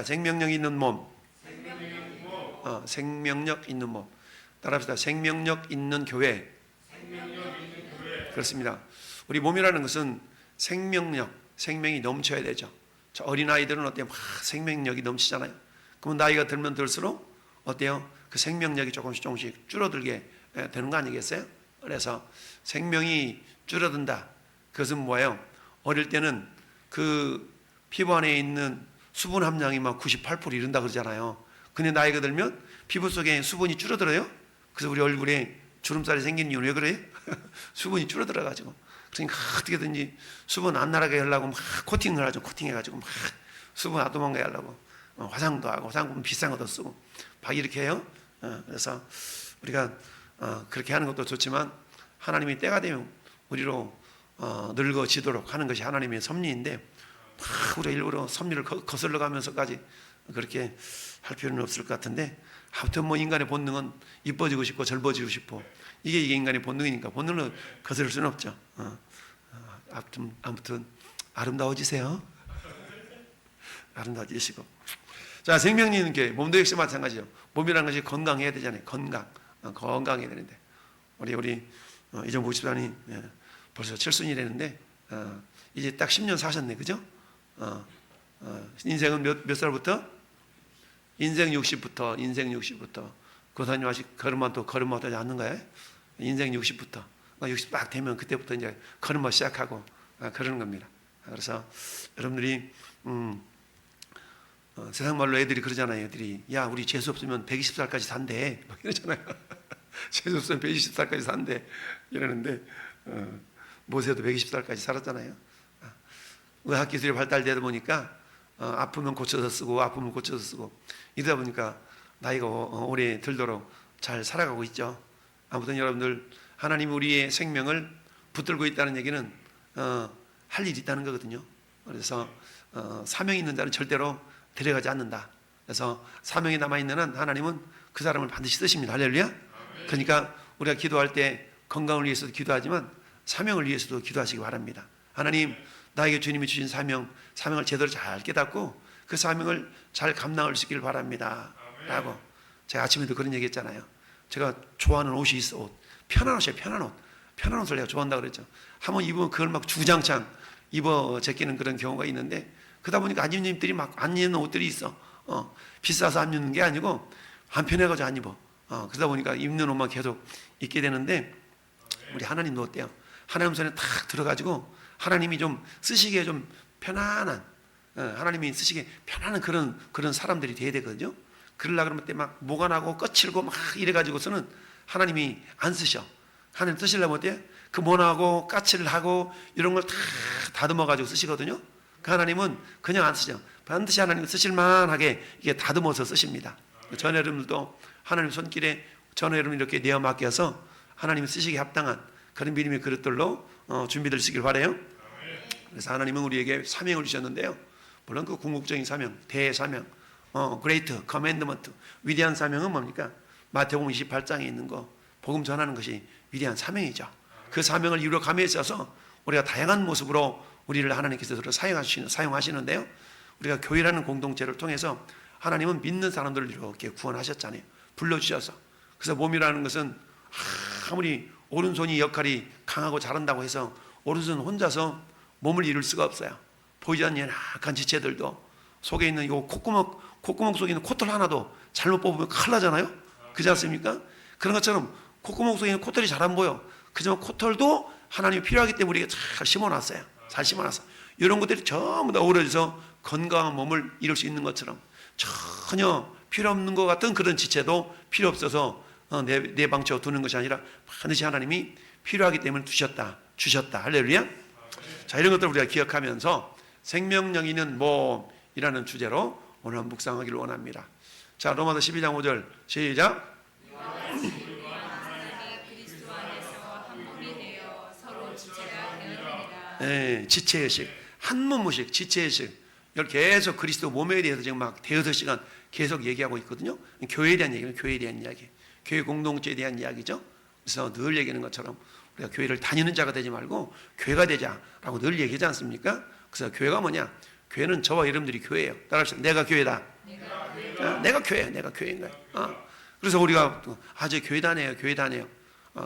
생명력 있는 몸. 생명력 있는 몸. 따라합시다. 생명력 있는 교회. 그렇습니다. 우리 몸이라는 것은 생명력, 생명이 넘쳐야 되죠. 어린아이들은 어때요? 막 생명력이 넘치잖아요. 그러면 나이가 들면 들수록 어때요? 그 생명력이 조금씩 줄어들게 되는 거 아니겠어요? 그래서 생명이 줄어든다. 그것은 뭐예요? 어릴 때는 그 피부 안에 있는 수분 함량이 막 98% 이른다 그러잖아요. 근데 나이가 들면 피부 속에 수분이 줄어들어요. 그래서 우리 얼굴에 주름살이 생기는 이유는 왜 그래요? 수분이 줄어들어가지고. 그러니까 어떻게든지 수분 안 나게 하려고 막 코팅을 하죠. 코팅해가지고 막 수분 안 도망가게 하려고 화장도 하고 화장품 비싼 것도 쓰고 막 이렇게 해요. 그래서 우리가 그렇게 하는 것도 좋지만 하나님이 때가 되면 우리로 늙어지도록 하는 것이 하나님의 섭리인데 막 우리가 일부러 섭리를 거슬러 가면서까지 그렇게 할 필요는 없을 것 같은데, 아무튼 뭐 인간의 본능은 이뻐지고 싶고 젊어지고 싶고 이게 인간의 본능이니까 본능을 거스를 수는 없죠. 아무튼 아름다워지세요. 아름다워지시고. 자, 생명력은 교회. 몸도 역시 마찬가지죠. 몸이라는 것이 건강해야 되잖아요. 건강해야 되는데 우리 이정 부집사님 벌써 7순이라는데 이제 딱 10년 사셨네, 그죠? 인생은 몇 살부터? 인생 60부터. 고사님 아직 걸음마도 하지 않는 거예요? 인생 60부터. 60 딱 되면 그때부터 이제 걸음마 시작하고 그러는 겁니다. 그래서 여러분들이 세상 말로 애들이 그러잖아요. 애들이 야, 우리 재수 없으면 120살까지 산대 막 이러잖아요. 재수 없으면 120살까지 산대 이러는데 모세도 120살까지 살았잖아요. 의학기술이 발달되다 보니까 아프면 고쳐서 쓰고 이러다 보니까 나이가 오래 들도록 잘 살아가고 있죠. 아무튼 여러분들, 하나님이 우리의 생명을 붙들고 있다는 얘기는 할 일이 있다는 거거든요. 그래서 사명이 있는 자는 절대로 데려가지 않는다. 그래서 사명이 남아있는 한 하나님은 그 사람을 반드시 쓰십니다. 할렐루야. 그러니까 우리가 기도할 때 건강을 위해서도 기도하지만 사명을 위해서도 기도하시기 바랍니다. 하나님, 나에게 주님이 주신 사명을 제대로 잘 깨닫고 그 사명을 잘 감당할 수 있기를 바랍니다. 라고 제가 아침에도 그런 얘기 했잖아요. 제가 좋아하는 옷이 있어. 옷. 편한 옷이에요. 편한 옷을 내가 좋아한다고 그랬죠. 한번 입으면 그걸 막 주장창 입어 제끼는 그런 경우가 있는데, 그러다 보니까 안 입는 입들이 막 안 입는 옷들이 있어. 비싸서 안 입는 게 아니고 안 편해가지고 안 입어. 그러다 보니까 입는 옷만 계속 입게 되는데, 우리 하나님도 어때요? 하나님 손에 탁 들어가지고 하나님이 좀 쓰시기에 좀 편안한, 하나님이 쓰시기에 편안한 그런 사람들이 돼야 되거든요. 그러려고 그러면 때 막 모가 나고 거칠고 막 이래가지고서는 하나님이 안 쓰셔. 하나님 쓰시려면 어때요? 그 모나고 까칠하고 이런 걸 다 다듬어가지고 쓰시거든요. 그 하나님은 그냥 안 쓰죠. 반드시 하나님 쓰실만하게 이게 다듬어서 쓰십니다. 전 여러분들도 하나님 손길에 전 여러분 이렇게 내어 맡겨서 하나님 쓰시기에 합당한 그런 믿음의 그릇들로 준비되시길 바라요. 그래서 하나님은 우리에게 사명을 주셨는데요. 물론 그 궁극적인 사명, 대사명, 그레이트 커맨드먼트, 위대한 사명은 뭡니까? 마태복음 28장에 있는 거, 복음 전하는 것이 위대한 사명이죠. 그 사명을 이루어감에 있어서 우리가 다양한 모습으로 우리를 하나님께서 사용하시는데요. 우리가 교회라는 공동체를 통해서 하나님은 믿는 사람들을 이렇게 구원하셨잖아요. 불러주셔서. 그래서 몸이라는 것은 아무리 오른손이 역할이 강하고 잘한다고 해서 오른손 혼자서 몸을 이룰 수가 없어요. 보이지 않는 약한 지체들도 속에 있는 요 콧구멍 속에 있는 코털 하나도 잘못 뽑으면 큰일 나잖아요. 그렇지 않습니까? 그런 것처럼 콧구멍 속에 있는 코털이 잘 안 보여. 그지만 코털도 하나님이 필요하기 때문에 우리가 잘 심어놨어요. 잘 심어놨어. 이런 것들이 전부 다 어우러져서 건강한 몸을 이룰 수 있는 것처럼 전혀 필요 없는 것 같은 그런 지체도 필요 없어서 내 방쳐 두는 것이 아니라 반드시 하나님이 필요하기 때문에 주셨다. 할렐루야. 자, 이런 것들을 우리가 기억하면서 생명력 있는 몸이라는 주제로 오늘 한번 묵상하기를 원합니다. 자, 로마서 12장 5절 시작. 네, 지체의식, 한 몸무식, 지체의식. 이걸 계속 그리스도 몸에 대해서 지금 막 대여섯 시간 계속 얘기하고 있거든요. 교회에 대한 얘기는 교회에 대한 이야기, 교회 공동체에 대한 이야기죠. 그래서 늘 얘기하는 것처럼 우리가 교회를 다니는 자가 되지 말고 교회가 되자라고 늘 얘기하지 않습니까? 그래서 교회가 뭐냐? 교회는 저와 여러분들이 교회예요. 따라합시다. 내가 교회다. 내가 교회야. 내가 교회인 거야. 그래서 우리가 저 교회 다녀요. 교회 다녀요.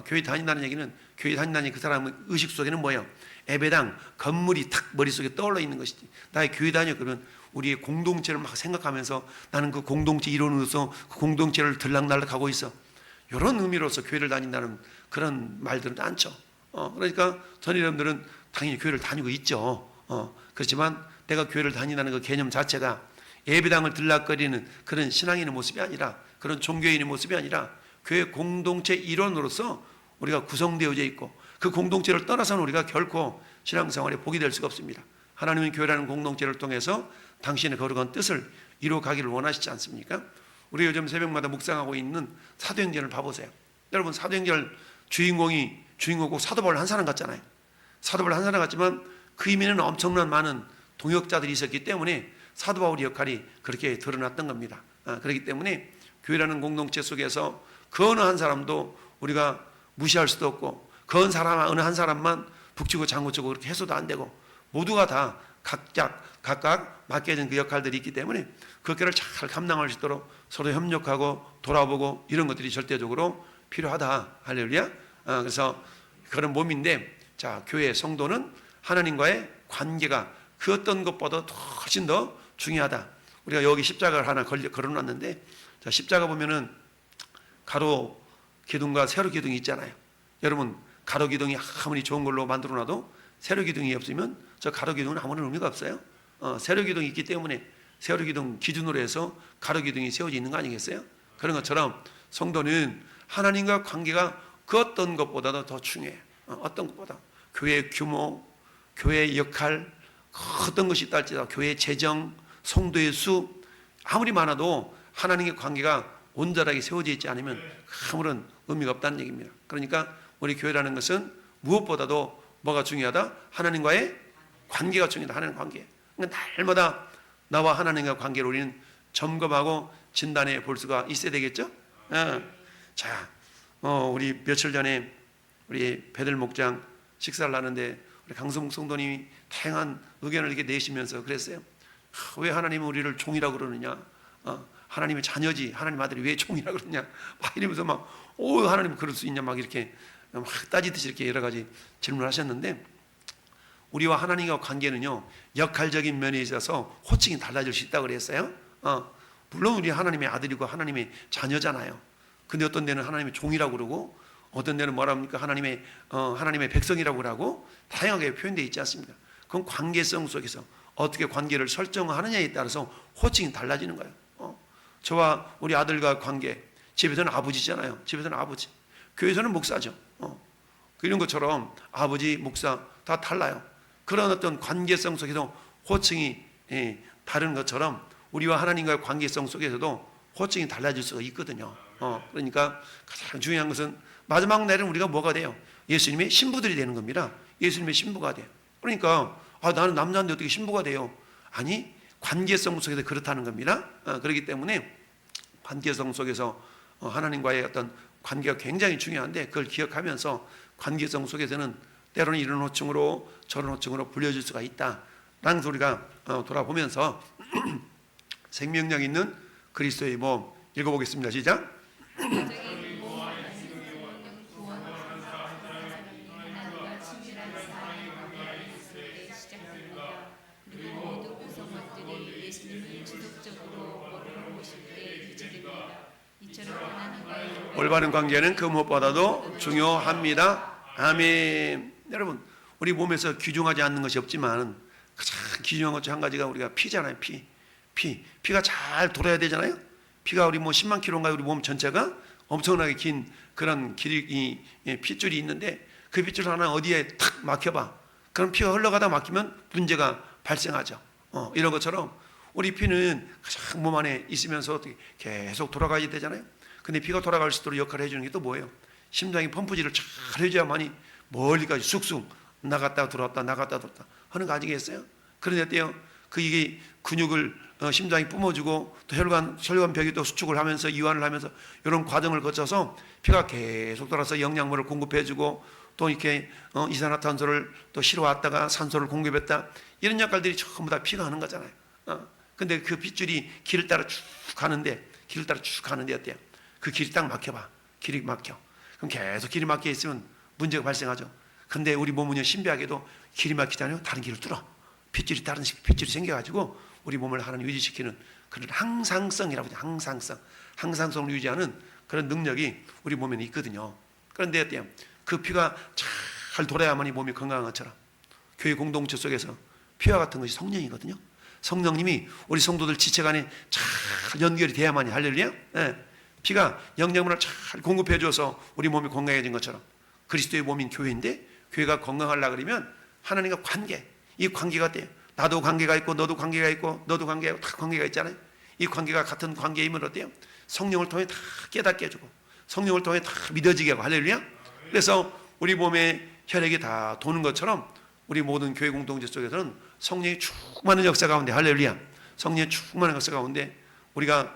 교회 다닌다는 얘기는 교회 다닌다는 그 사람의 의식 속에는 뭐예요? 예배당 건물이 탁 머릿속에 떠올라 있는 것이지. 나의 교회 다녀 그러면 우리의 공동체를 막 생각하면서 나는 그 공동체 일원으로서 그 공동체를 들락날락 하고 있어. 이런 의미로서 교회를 다닌다는 그런 말들은 않죠. 그러니까 전 여러분들은 당연히 교회를 다니고 있죠. 그렇지만 내가 교회를 다닌다는 그 개념 자체가 예배당을 들락거리는 그런 신앙인의 모습이 아니라, 그런 종교인의 모습이 아니라 교회 공동체 일원으로서 우리가 구성되어져 있고, 그 공동체를 떠나서는 우리가 결코 신앙생활에 복이 될 수가 없습니다. 하나님은 교회라는 공동체를 통해서 당신의 거룩한 뜻을 이루어가기를 원하시지 않습니까? 우리 요즘 새벽마다 묵상하고 있는 사도행전을 봐보세요. 여러분, 사도행전 주인공이 사도 바울 한 사람 같잖아요. 사도 바울 한 사람 같지만 그 이면에는 엄청난 많은 동역자들이 있었기 때문에 사도 바울의 역할이 그렇게 드러났던 겁니다. 그렇기 때문에 교회라는 공동체 속에서 그 어느 한 사람도 우리가 무시할 수도 없고, 그 어느 한 사람만 북치고 장구치고 그렇게 해서도 안 되고, 모두가 다 각각 맡겨진 그 역할들이 있기 때문에 그 역할을 잘 감당할 수 있도록 서로 협력하고 돌아보고 이런 것들이 절대적으로 필요하다. 할렐루야. 그래서 그런 몸인데, 자, 교회 성도는 하나님과의 관계가 그 어떤 것보다 훨씬 더 중요하다. 우리가 여기 십자가를 하나 걸어놨는데, 자, 십자가 보면은 가로 기둥과 세로 기둥이 있잖아요. 여러분, 가로 기둥이 아무리 좋은 걸로 만들어놔도 세로 기둥이 없으면 저 가로 기둥은 아무런 의미가 없어요. 세로 기둥이 있기 때문에 세로 기둥 기준으로 해서 가로 기둥이 세워져 있는 거 아니겠어요? 그런 것처럼 성도는 하나님과 관계가 그 어떤 것보다도 더 중요해요. 어떤 것보다 교회의 규모, 교회의 역할, 어떤 것이 있다 할지라도 교회의 재정, 성도의 수 아무리 많아도 하나님의 관계가 온전하게 세워져 있지 않으면 아무런 의미가 없다는 얘기입니다. 그러니까 우리 교회라는 것은 무엇보다도 뭐가 중요하다? 하나님과의 관계가 중요하다. 하나님 관계. 그러니까 날마다 나와 하나님과 관계를 우리는 점검하고 진단해 볼 수가 있어야 되겠죠? 자, 우리 며칠 전에 우리 배들 목장 식사를 하는데 우리 강성묵 성도님이 다양한 의견을 이렇게 내시면서 그랬어요. 왜 하나님은 우리를 종이라고 그러느냐? 하나님의 자녀지, 하나님 아들이 왜 종이라고 그러냐? 막 이러면서 하나님 그럴 수 있냐? 막 이렇게 막 따지듯이 이렇게 여러 가지 질문을 하셨는데, 우리와 하나님과 관계는요, 역할적인 면에 있어서 호칭이 달라질 수 있다고 그랬어요. 물론 우리 하나님의 아들이고 하나님의 자녀잖아요. 근데 어떤 데는 하나님의 종이라고 그러고, 어떤 데는 뭐라 합니까? 하나님의 백성이라고 그러고, 다양하게 표현되어 있지 않습니까? 그건 관계성 속에서 어떻게 관계를 설정하느냐에 따라서 호칭이 달라지는 거예요. 저와 우리 아들과 관계, 집에서는 아버지잖아요. 집에서는 아버지, 교회에서는 목사죠. 이런 것처럼 아버지, 목사 다 달라요. 그런 어떤 관계성 속에서 호칭이 다른 것처럼 우리와 하나님과의 관계성 속에서도 호칭이 달라질 수가 있거든요. 그러니까 가장 중요한 것은 마지막 날에는 우리가 뭐가 돼요? 예수님의 신부들이 되는 겁니다. 예수님의 신부가 돼요. 그러니까 나는 남자인데 어떻게 신부가 돼요? 아니, 관계성 속에서 그렇다는 겁니다. 그렇기 때문에 관계성 속에서 하나님과의 어떤 관계가 굉장히 중요한데, 그걸 기억하면서 관계성 속에서는 때로는 이런 호칭으로 저런 호칭으로 불려질 수가 있다 라는 소리가 돌아보면서 생명력 있는 그리스도의 몸 읽어보겠습니다. 시작. 올바른 관계는 그 무엇보다도 중요합니다. 아멘. 여러분, 우리 몸에서 귀중하지 않는 것이 없지만 가장 귀중한 것 중 한 가지가 우리가 피잖아요. 피가 잘 돌아야 되잖아요. 피가 우리 10만 킬로인가 우리 몸 전체가 엄청나게 긴 그런 핏줄이 있는데, 그 핏줄 하나 어디에 탁 막혀봐. 그럼 피가 흘러가다 막히면 문제가 발생하죠. 이런 것처럼 우리 피는 가장 몸 안에 있으면서 어떻게 계속 돌아가야 되잖아요. 근데 피가 돌아갈 수 있도록 역할을 해주는 게 또 뭐예요? 심장이 펌프질을 잘 해줘야만이 멀리까지 쑥쑥 나갔다 들어왔다 나갔다 들어왔다 하는 거 아니겠어요? 그런데 어때요? 이게 근육을 심장이 뿜어주고 또 혈관벽이 또 수축을 하면서 이완을 하면서 이런 과정을 거쳐서 피가 계속 돌아서 영양분을 공급해주고 또 이렇게 이산화탄소를 또 실어왔다가 산소를 공급했다, 이런 역할들이 전부 다 피가 하는 거잖아요. 근데 그 핏줄이 길을 따라 쭉 가는데 어때요? 그 길이 딱 막혀봐. 길이 막혀. 그럼 계속 길이 막혀 있으면 문제가 발생하죠. 근데 우리 몸은요, 신비하게도 길이 막히잖아요. 다른 길을 뚫어. 다른 핏줄이 생겨가지고 우리 몸을 하나님 유지시키는 그런 항상성이라고 하죠. 항상성을 유지하는 그런 능력이 우리 몸에는 있거든요. 그런데 어때요? 그 피가 잘 돌아야만이 몸이 건강한 것처럼 교회 공동체 속에서 피와 같은 것이 성령이거든요. 성령님이 우리 성도들 지체간에 잘 연결이 돼야만이, 할렐루야, 피가 영양분을 잘 공급해 줘서 우리 몸이 건강해진 것처럼 그리스도의 몸인 교회인데, 교회가 건강하려고 그러면 하나님과 관계, 이 관계가 돼요. 나도 관계가 있고 너도 관계가 있고 너도 관계가 있고 다 관계가 있잖아요. 이 관계가 같은 관계이면 어때요? 성령을 통해 다 깨닫게 해주고 성령을 통해 다 믿어지게 하고, 할렐루야. 그래서 우리 몸에 혈액이 다 도는 것처럼 우리 모든 교회 공동체 속에서는 성령이 충만한 역사 가운데, 할렐루야, 성령의 충만한 역사 가운데 우리가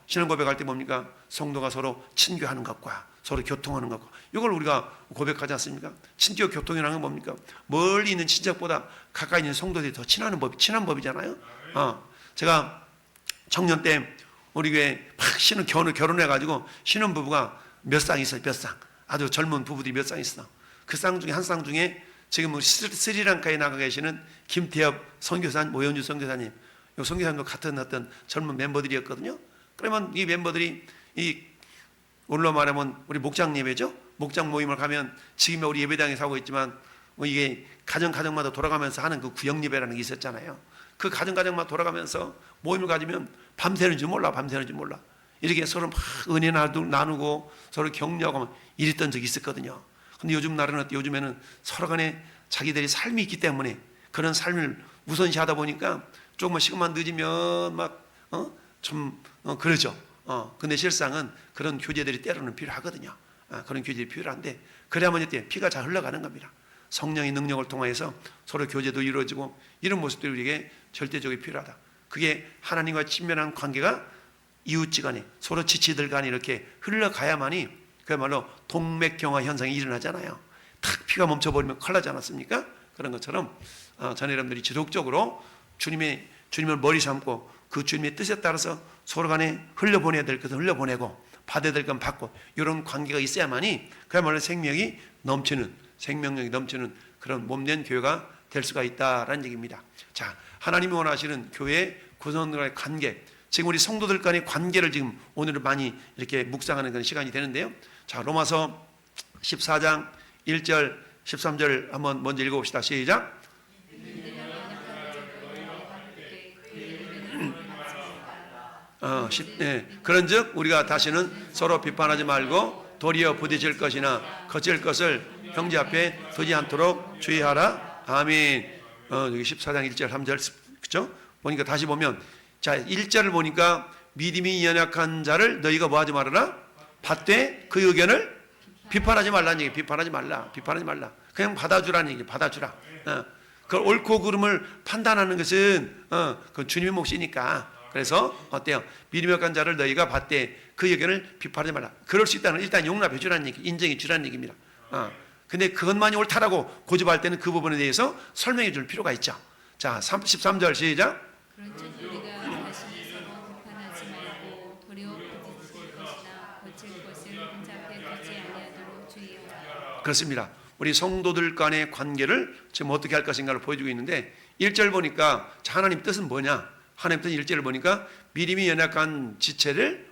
신앙 고백할 때 뭡니까? 성도가 서로 친교하는 것과 서로 교통하는 것과, 이걸 우리가 고백하지 않습니까? 친교 교통이라는 건 뭡니까? 멀리 있는 친척보다 가까이 있는 성도들이 더 친한 법이잖아요. 제가 청년 때 우리 교회 막 결혼해가지고 신혼 부부가 몇 쌍 있어요. 몇 쌍. 아주 젊은 부부들이 몇 쌍 있어. 그 쌍 중에 한 쌍 중에 지금 우리 스리랑카에 나가 계시는 김태엽 선교사님, 오현주 선교사님, 이 선교사님도 같은 어떤 젊은 멤버들이었거든요. 그러면 이 멤버들이 오늘로 말하면 우리 목장 예배죠. 목장 모임을 가면 지금 우리 예배당에 하고 있지만 이게 가정마다 돌아가면서 하는 그 구역 예배라는 게 있었잖아요. 그 가정마다 돌아가면서 모임을 가지면 밤새는 줄 몰라. 이렇게 서로 막 은혜 나누고 서로 격려하고 이랬던 적이 있었거든요. 근데 요즘에는 서로 간에 자기들이 삶이 있기 때문에 그런 삶을 우선시하다 보니까 조금만 시간만 늦으면 그러죠. 근데 실상은 그런 교제들이 때로는 필요하거든요. 그런 교제들이 필요한데, 그래야만 이때 피가 잘 흘러가는 겁니다. 성령의 능력을 통해서 서로 교제도 이루어지고, 이런 모습들이 우리에게 절대적으로 필요하다. 그게 하나님과 친밀한 관계가 이웃지간에 서로 지치들 간에 이렇게 흘러가야만이 그야말로 동맥경화 현상이 일어나잖아요. 탁 피가 멈춰버리면 큰일 나지 않았습니까? 그런 것처럼 저는 여러분들이 지속적으로 주님을 머리 삼고 그 주님의 뜻에 따라서 서로 간에 흘려보내야 될 것은 흘려보내고 받아야 될 건 받고, 이런 관계가 있어야만이 그야말로 생명력이 넘치는 그런 몸된 교회가 될 수가 있다라는 얘기입니다. 자, 하나님이 원하시는 교회 구성원들과의 관계, 지금 우리 성도들 간의 관계를 지금 오늘은 많이 이렇게 묵상하는 그런 시간이 되는데요. 자, 로마서 14장 1절 13절 한번 먼저 읽어봅시다. 시작. 그런즉 우리가 다시는 서로 비판하지 말고 도리어 부딪힐 것이나 거칠 것을 형제 앞에 두지 않도록 주의하라. 아멘. 여기 14장 1절 3절, 그렇죠? 보니까 다시 보면, 자, 1절을 보니까 믿음이 연약한 자를 너희가 뭐하지 말아라? 받되 그 의견을 비판하지 말라는 얘기. 비판하지 말라. 그냥 받아주라는 얘기. 받아주라. 그 옳고 그름을 판단하는 것은 그 주님의 몫이니까. 그래서 어때요? 믿음이 약한 자를 너희가 받되 그 의견을 비판하지 말라. 그럴 수 있다는, 일단 용납해 주라는 얘기, 인정해 주라는 얘기입니다. 근데 그것만이 옳다라고 고집할 때는 그 부분에 대해서 설명해 줄 필요가 있죠. 자, 13절 시작. 그런즉 우리가 다시 서로 비판하지 말고 도리어 부딪힐 것이나 거칠 것을 형제 앞에 두지 아니하도록 주의하라. 그렇습니다. 우리 성도들 간의 관계를 지금 어떻게 할 것인가를 보여주고 있는데, 1절 보니까 하나님 뜻은 뭐냐? 하나님 뜻은 1절을 보니까 믿음이 연약한 지체를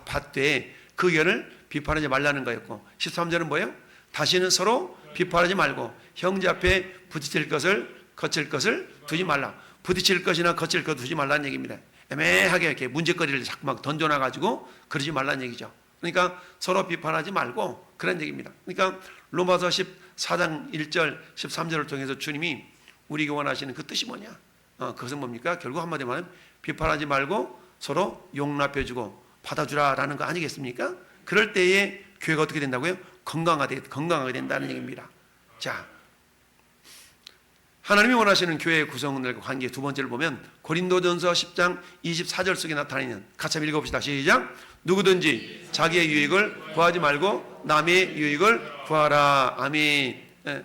받되 그 의견을 비판하지 말라는 거였고, 13절은 뭐예요? 다시는 서로 비판하지 말고 형제 앞에 부딪힐 것을 거칠 것을 두지 말라. 부딪힐 것이나 거칠 것 두지 말라는 얘기입니다. 애매하게 이렇게 문제거리를 자꾸 막 던져놔가지고 그러지 말라는 얘기죠. 그러니까 서로 비판하지 말고 그런 얘기입니다. 그러니까 로마서 14장 1절 13절을 통해서 주님이 우리에게 원하시는 그 뜻이 뭐냐? 그것은 뭡니까? 결국 한마디로 말하면 비판하지 말고 서로 용납해주고 받아주라라는 거 아니겠습니까? 그럴 때에 교회가 어떻게 된다고요? 건강하게 된다는 얘기입니다. 자, 하나님이 원하시는 교회의 구성원들과 관계 두 번째를 보면 고린도전서 10장 24절 속에 나타나 있는, 같이 한번 읽어봅시다. 시작. 누구든지 자기의 유익을 구하지 말고 남의 유익을 구하라. 아멘. 예.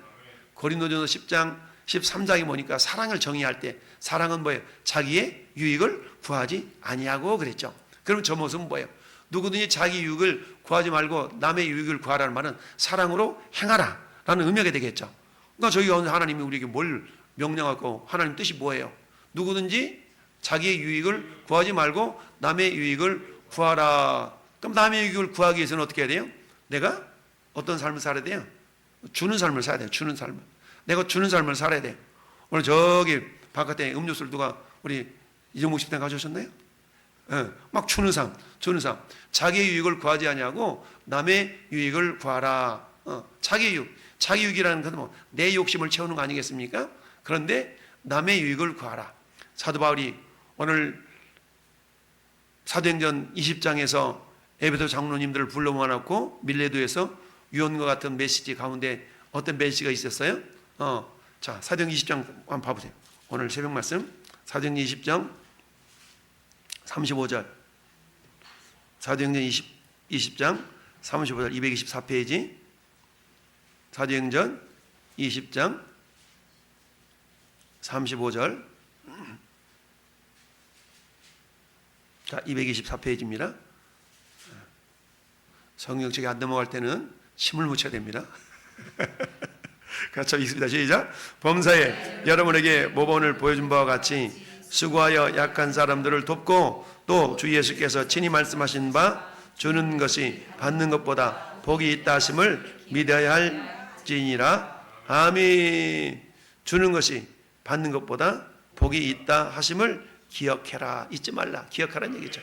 고린도전서 10장 13장에 보니까 사랑을 정의할 때 사랑은 뭐예요? 자기의 유익을 구하지 아니하고 그랬죠. 그럼 저 모습은 뭐예요? 누구든지 자기 유익을 구하지 말고 남의 유익을 구하라는 말은 사랑으로 행하라 라는 의미가 되겠죠. 그러니까 저희 하나님이 우리에게 뭘 명령하고 하나님 뜻이 뭐예요? 누구든지 자기의 유익을 구하지 말고 남의 유익을 구하라. 그럼 남의 유익을 구하기 위해서는 어떻게 해야 돼요? 내가 어떤 삶을 살아야 돼요? 주는 삶을 살아야 돼요. 주는 삶을. 내가 주는 삶을 살아야 돼요. 오늘 저기 바깥에 음료수를 누가 우리 이정목 식당 가져오셨나요? 예, 막 주는 삶, 주는 삶. 자기의 유익을 구하지 아니하고 남의 유익을 구하라. 자기 유익, 자기 유익이라는 것은 뭐 내 욕심을 채우는 거 아니겠습니까? 그런데 남의 유익을 구하라. 사도 바울이 오늘 사도행전 20장에서 에베소 장로님들을 불러 모아놓고 밀레도에서 유언과 같은 메시지 가운데 어떤 메시지가 있었어요? 자, 사도행전 20장 한번 봐보세요. 오늘 새벽 말씀 사도행전 20장 35절. 사도행전 20장 35절 224페이지. 사도행전 20장 35절. 자, 224페이지입니다. 성경책에 안 넘어갈 때는 침을 묻혀야 됩니다. 같이 읽습니다. 시작. 범사에 여러분에게 모범을 보여준 바와 같이 수고하여 약한 사람들을 돕고 또 주 예수께서 친히 말씀하신 바 주는 것이 받는 것보다 복이 있다 하심을 믿어야 할지니라. 아멘. 주는 것이 받는 것보다 복이 있다 하심을 기억해라. 잊지 말라. 기억하라는 얘기죠.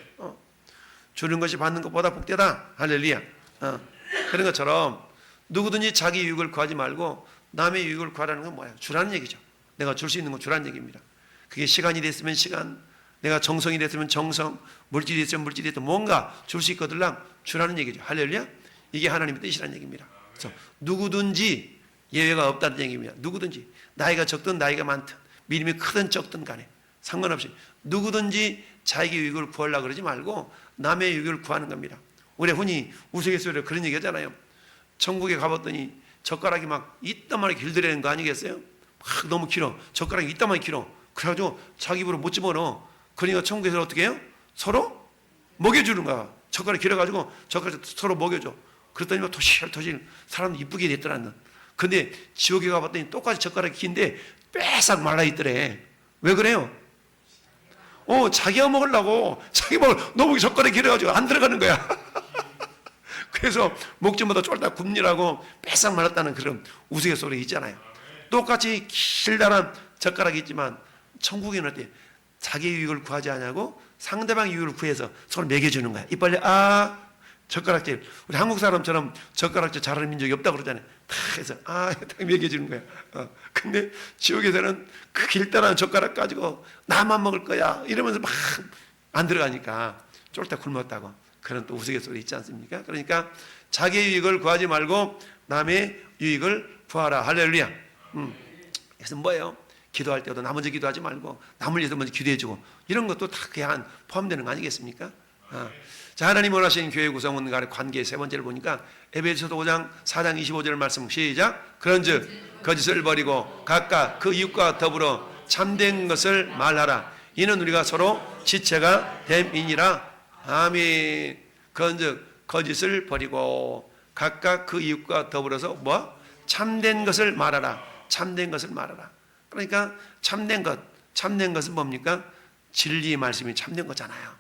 주는 것이 받는 것보다 복되다. 할렐루야. 그런 것처럼 누구든지 자기 유익을 구하지 말고 남의 유익을 구하라는 건 뭐예요? 주라는 얘기죠. 내가 줄 수 있는 건 주라는 얘기입니다. 그게 시간이 됐으면 시간, 내가 정성이 됐으면 정성, 물질이 됐으면 물질이 됐든 뭔가 줄 수 있거들랑 주라는 얘기죠. 할렐루야. 이게 하나님의 뜻이라는 얘기입니다. 그래서 누구든지 예외가 없다는 얘기입니다. 누구든지 나이가 적든 나이가 많든 믿음이 크든 적든 간에 상관없이 누구든지 자기 유익을 구하려고 그러지 말고 남의 유익을 구하는 겁니다. 우리 흔히 우스갯소리로 그런 얘기 하잖아요. 천국에 가봤더니 젓가락이 막 이따만하게 길들이는 거 아니겠어요? 막 너무 길어. 젓가락이 이따만하게 길어. 그래가지고 자기 입으로 못 집어넣어. 그러니까 천국에서 어떻게 해요? 서로 먹여주는 거야. 젓가락 길어가지고 젓가락 서로 먹여줘. 그랬더니 막 토실토실 사람도 이쁘게 됐더라. 근데 지옥에 가봤더니 똑같이 젓가락이 긴데 빼싹 말라있더래. 왜 그래요? 자기가 먹으려고 자기 먹을 너무 젓가락이 길어가지고 안 들어가는 거야. 그래서 목전보다 쫄딱 굽니라고 빼싹 말았다는 그런 우스갯소리 있잖아요. 똑같이 길다란 젓가락이 있지만 천국에는 어때? 자기 유익을 구하지 않냐고 상대방 유익을 구해서 서로 먹여주는 거야. 이빨리 젓가락질. 우리 한국 사람처럼 젓가락질 잘하는 민족이 없다고 그러잖아요. 다 해서 딱 먹여주는 거야. 근데 지옥에서는 그 길다란 젓가락 가지고 나만 먹을 거야 이러면서 막 안 들어가니까 쫄딱 굶었다고. 그런 또 우스갯소리 있지 않습니까? 그러니까 자기의 유익을 구하지 말고 남의 유익을 구하라. 할렐루야. 그래서 뭐예요? 기도할 때도 나 먼저 기도하지 말고 남을 위해서 먼저 기도해주고 이런 것도 다 그에 한 포함되는 거 아니겠습니까? 자, 하나님 원하시는 교회 구성원 간의 관계의 세 번째를 보니까 에베소서 5장 4장 25절 말씀 시작. 그런즉 거짓을 버리고 각각 그 이웃과 더불어 참된 것을 말하라. 이는 우리가 서로 지체가 됨이니라. 아멘. 그런즉 거짓을 버리고 각각 그 이웃과 더불어서 뭐? 참된 것을 말하라. 참된 것을 말하라. 그러니까 참된 것은 뭡니까? 진리의 말씀이 참된 거잖아요.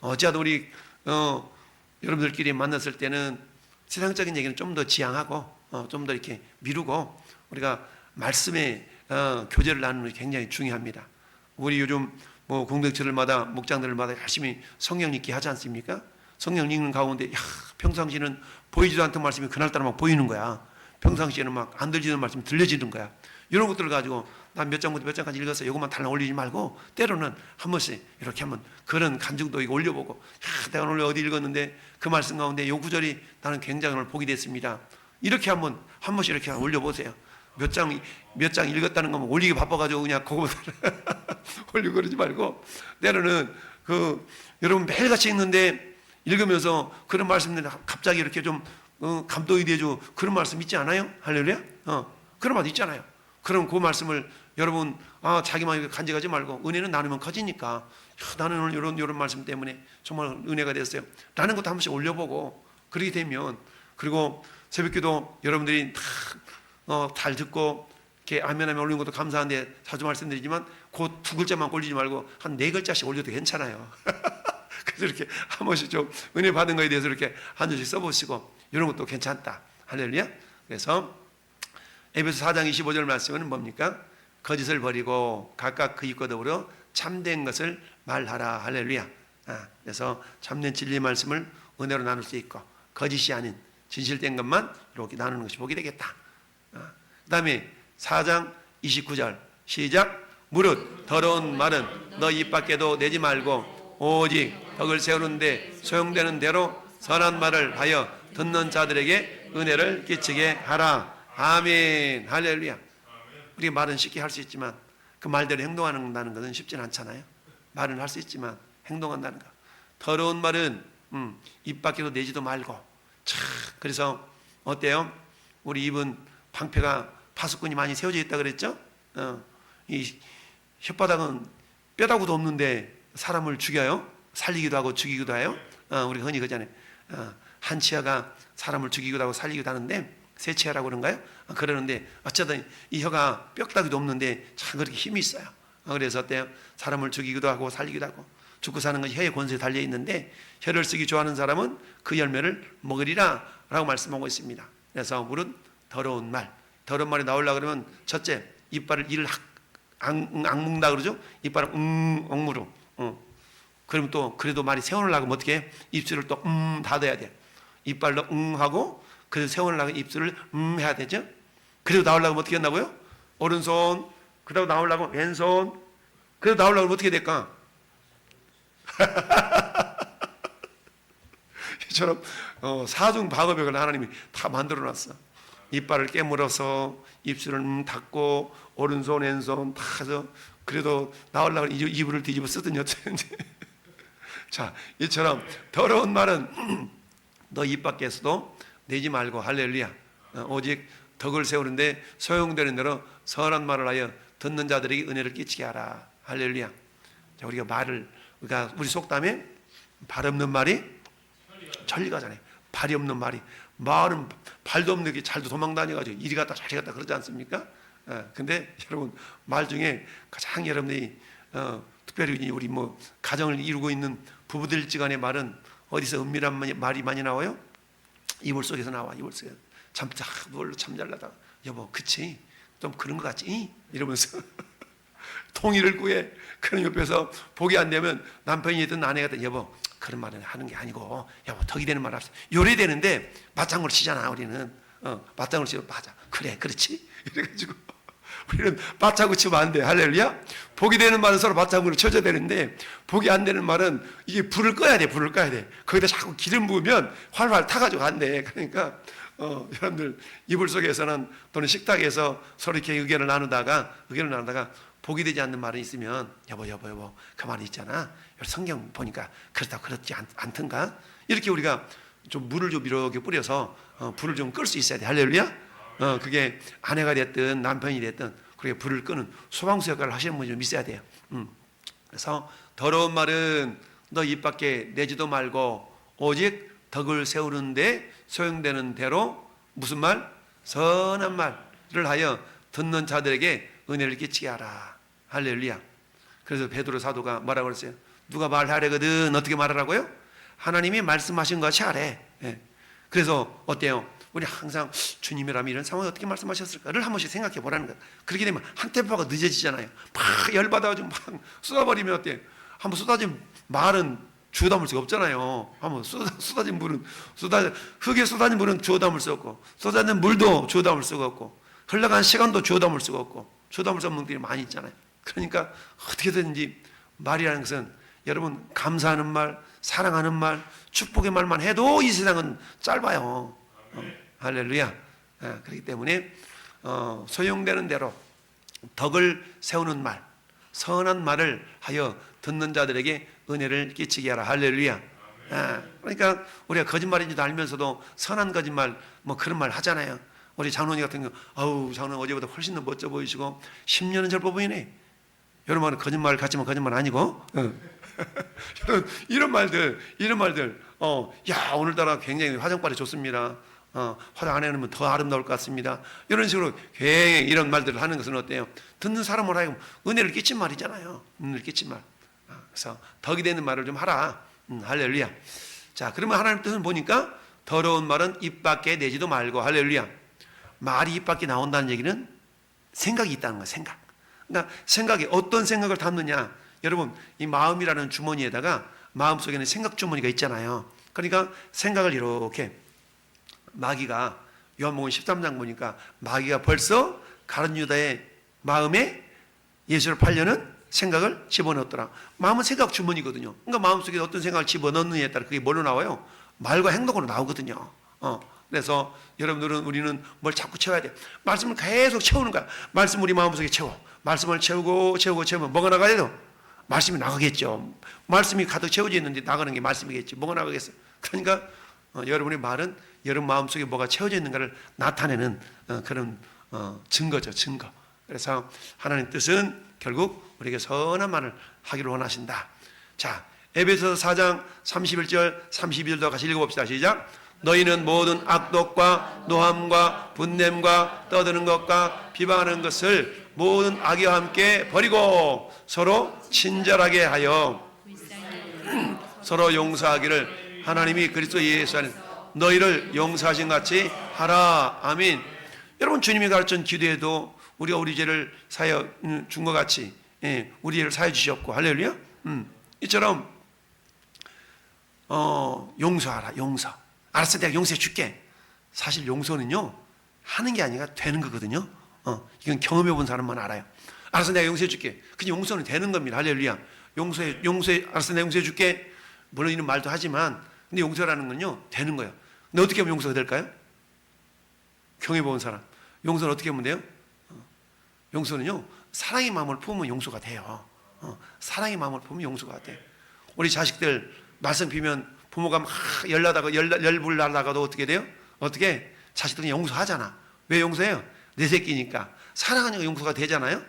어제도 우리 여러분들끼리 만났을 때는 세상적인 얘기는 좀 더 지양하고 좀 더 이렇게 미루고 우리가 말씀의 교제를 나누는 게 굉장히 중요합니다. 우리 요즘 뭐 공동체들마다 목장들마다 열심히 성경 읽기 하지 않습니까? 성경 읽는 가운데 평상시에는 보이지도 않던 말씀이 그날따라 막 보이는 거야. 평상시에는 막 안 들리는 말씀이 들려지는 거야. 이런 것들을 가지고 난 몇 장부터 몇 장까지 읽어서 이것만 달랑 올리지 말고 때로는 한 번씩 이렇게 한번 그런 간증도 이거 올려보고 내가 오늘 어디 읽었는데 그 말씀 가운데 요 구절이 나는 굉장히 오늘 복이 됐습니다. 이렇게 한 번씩 이렇게 올려보세요. 몇 장 읽었다는 거면 올리기 바빠가지고 그냥 그거부터 올리고 그러지 말고 때로는 여러분 매일같이 읽는데 읽으면서 그런 말씀들이 갑자기 이렇게 좀 감동이 되죠. 그런 말씀 있지 않아요? 할렐루야. 그런 말 있잖아요. 그럼 그 말씀을 여러분 자기 마음에 간직하지 말고 은혜는 나누면 커지니까 나는 오늘 이런 말씀 때문에 정말 은혜가 됐어요 라는 것도 한 번씩 올려보고 그렇게 되면 그리고 새벽기도 여러분들이 잘 듣고 이렇게 아멘 하면 올리는 것도 감사한데 자주 말씀드리지만 그 두 글자만 올리지 말고 한 네 글자씩 올려도 괜찮아요. 그래서 이렇게 한 번씩 좀 은혜 받은 거에 대해서 이렇게 한 줄씩 써보시고 이런 것도 괜찮다. 할렐루야. 그래서 에베소 4장 25절 말씀은 뭡니까? 거짓을 버리고 각각 그 입과 더불어 참된 것을 말하라. 할렐루야. 그래서 참된 진리 말씀을 은혜로 나눌 수 있고 거짓이 아닌 진실된 것만 이렇게 나누는 것이 복이 되겠다. 그 다음에 4장 29절 시작. 무릇 더러운 말은 너 입 밖에도 내지 말고 오직 덕을 세우는데 소용되는 대로 선한 말을 하여 듣는 자들에게 은혜를 끼치게 하라. 아멘. 할렐루야. 우리가 말은 쉽게 할 수 있지만 그 말대로 행동한다는 것은 쉽지는 않잖아요. 말은 할 수 있지만 행동한다는 것. 더러운 말은 입 밖에도 내지도 말고. 그래서 어때요? 우리 입은 방패가 파수꾼이 많이 세워져 있다 그랬죠? 이 혓바닥은 뼈다구도 없는데 사람을 죽여요. 살리기도 하고 죽이기도 해요. 우리 흔히 그러잖아요. 한 치아가 사람을 죽이기도 하고 살리기도 하는데 세 치아라고 그런가요? 그러는데 어쩌든 이 혀가 뼈다귀도 없는데 참 그렇게 힘이 있어요. 그래서 어때요? 사람을 죽이기도 하고 살리기도 하고 죽고 사는 것이 혀의 권세에 달려 있는데 혀를 쓰기 좋아하는 사람은 그 열매를 먹으리라 라고 말씀하고 있습니다. 그래서 물은 더러운 말, 더러운 말이 나오려고 그러면 첫째 이빨을 이를 악문다 그러죠? 이빨을 억무로. 그러면 또 그래도 말이 세워놓으려고 하면 어떻게 해? 입술을 또 닫아야 돼. 이빨로 하고 그래서 세워놓으려고 입술을 해야 되죠? 그래도 나오려고 하면 어떻게 한다고요? 오른손, 그다음 나오려고 하면 왼손, 그래도 나오려고 하면 어떻게 될까? 이처럼 사중 방어벽을 하나님이 다 만들어놨어. 이빨을 깨물어서 입술을 닫고 오른손 왼손 다 해서 그래도 나오려고 이불을 뒤집어 쓰더니 어쩌는지. 자, 이처럼 더러운 말은 너 입 밖에서도 내지 말고 할렐루야. 오직 덕을 세우는데 소용되는 대로 선한 말을 하여 듣는 자들에게 은혜를 끼치게 하라. 할렐루야. 자, 우리가 말을 우리 속담에 발 없는 말이 천리가잖아요. 발이 없는 말이 말은 발도 없는 게 잘도 도망다녀가지고 이리 갔다 저리 갔다 그러지 않습니까? 근데 여러분 말 중에 가장 여러분들이 특별히 우리 가정을 이루고 있는 부부들지간의 말은 어디서 은밀한 말이 많이 나와요? 이불 속에서 나와. 이불 속에서 뭘로 참 잘나다. 여보 그치? 좀 그런 것 같지? 이러면서 통일을 구해. 그런 옆에서 복이 안 되면 남편이든 아내가 여보 그런 말은 하는 게 아니고 여보 덕이 되는 말 합시다. 요래되는데 맞장구를 치잖아. 우리는 맞장구를 치고 맞아 그래 그렇지 이래가지고 우리는 맞장구 치면 안 돼. 할렐루야. 복이 되는 말은 서로 맞장구를 쳐줘야 되는데 복이 안 되는 말은 이게 불을 꺼야 돼. 불을 꺼야 돼. 거기다 자꾸 기름 부으면 활활 타가지고 안 돼. 그러니까 여러분들 이불 속에서는 또는 식탁에서 서로 이렇게 의견을 나누다가 복이 되지 않는 말이 있으면 여보 그 말이 있잖아. 성경 보니까 그렇다고 그렇지 않던가. 이렇게 우리가 좀 물을 좀 이렇게 뿌려서 불을 좀 끌 수 있어야 돼. 할렐루야. 그게 아내가 됐든 남편이 됐든 그렇게 불을 끄는 소방수 역할을 하시는 분이 좀 있어야 돼요. 그래서 더러운 말은 너 입 밖에 내지도 말고 오직 덕을 세우는데 소용되는 대로 무슨 말? 선한 말을 하여 듣는 자들에게 은혜를 끼치게 하라. 할렐루야. 그래서 베드로 사도가 뭐라고 그랬어요? 누가 말하려거든 어떻게 말하라고요? 하나님이 말씀하신 것이 하래. 그래서 어때요? 우리 항상 주님이라면 이런 상황에 어떻게 말씀하셨을까를 한 번씩 생각해 보라는 거예요. 그렇게 되면 한 템포가 늦어지잖아요. 막 열받아가지고 막 쏟아버리면 어때요? 한번 쏟아진 말은 주워 담을 수가 없잖아요. 한번 쏟아진 물은 흙에 쏟아진 물은 주워 담을 수 없고 쏟아진 물도 주워 담을 수가 없고 흘러간 시간도 주워 담을 수가 없고 주워 담을 수 없는 것들이 많이 있잖아요. 그러니까 어떻게든지 말이라는 것은 여러분 감사하는 말, 사랑하는 말, 축복의 말만 해도 이 세상은 짧아요. 할렐루야. 그렇기 때문에 소용되는 대로 덕을 세우는 말, 선한 말을 하여 듣는 자들에게 은혜를 끼치게 하라. 할렐루야. 그러니까 우리가 거짓말인지도 알면서도 선한 거짓말 뭐 그런 말 하잖아요. 우리 장로님 같은 경우 아우 장로님 어제보다 훨씬 더 멋져 보이시고 10년은 젊어 보이네. 이런 말은 거짓말 같지만 거짓말 아니고 이런 말들 야 오늘따라 굉장히 화장빨이 좋습니다. 화장 안 해놓으면 더 아름다울 것 같습니다. 이런 식으로 굉장히 이런 말들을 하는 것은 어때요? 듣는 사람으로 하여금 은혜를 끼친 말이잖아요. 은혜를 끼친 말. 그래서 덕이 되는 말을 좀 하라. 할렐루야. 자, 그러면 하나님 뜻은 보니까 더러운 말은 입 밖에 내지도 말고 할렐루야. 말이 입 밖에 나온다는 얘기는 생각이 있다는 거예요. 생각. 그러니까 생각이 어떤 생각을 담느냐. 여러분 이 마음이라는 주머니에다가 마음속에는 생각 주머니가 있잖아요. 그러니까 생각을 이렇게 마귀가 요한복음 13장 보니까 마귀가 벌써 가룟 유다의 마음에 예수를 팔려는 생각을 집어넣었더라. 마음은 생각 주머니거든요. 그러니까 마음속에 어떤 생각을 집어넣느냐에 따라 그게 뭘로 나와요? 말과 행동으로 나오거든요. 그래서 여러분들은 우리는 뭘 자꾸 채워야 돼. 말씀을 계속 채우는 거야. 말씀 우리 마음속에 채워. 말씀을 채우면 뭐가 나가야 돼요? 말씀이 나가겠죠. 말씀이 가득 채워져 있는데 나가는 게 말씀이겠지. 뭐가 나가겠어? 그러니까 여러분의 말은 여러분 마음속에 뭐가 채워져 있는가를 나타내는 그런 증거죠. 증거. 그래서 하나님 뜻은 결국 우리에게 선한 말을 하기를 원하신다. 자, 에베소서 4장 31절 32절도 같이 읽어봅시다. 시작. 너희는 모든 악독과 노함과 분냄과 떠드는 것과 비방하는 것을 모든 악의와 함께 버리고 서로 친절하게 하여 서로 용서하기를 하나님이 그리스도 예수 안에서 너희를 용서하신 같이 하라. 아멘. 여러분 주님이 가르친 기도에도 우리가 우리 죄를 사하여 준 것 같이 우리 죄를 사하여 주셨고 할렐루야. 이처럼 용서하라. 용서. 알았어 내가 용서해 줄게. 사실 용서는요 하는 게 아니라 되는 거거든요. 이건 경험해 본 사람만 알아요. 알았어 내가 용서해 줄게. 그냥 용서는 되는 겁니다. 할렐루야. 용서해 알았어 내가 용서해 줄게. 물론 이런 말도 하지만 근데 용서라는 건요 되는 거예요. 근데 어떻게 하면 용서가 될까요? 경험해 본 사람 용서는 어떻게 하면 돼요? 용서는요 사랑의 마음을 품으면 용서가 돼요. 사랑의 마음을 품으면 용서가 돼. 우리 자식들 말썽 피면 부모가 막 열불나다가도 어떻게 돼요? 어떻게? 자식들은 용서하잖아. 왜 용서해요? 내 새끼니까. 사랑하니까 용서가 되잖아요.